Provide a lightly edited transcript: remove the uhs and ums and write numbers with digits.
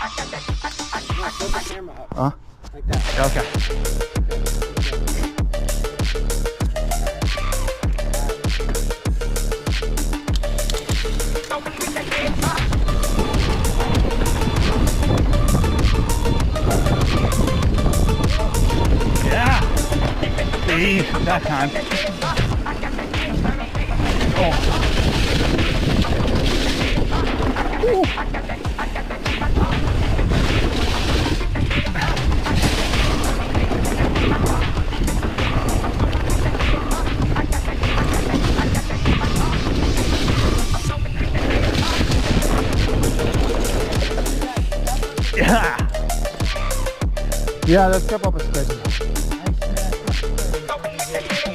Hold the camera up. Like that. Okay. Yeah. See, that time. Oh. Ooh. Yeah. Yeah, let's keep up a schedule.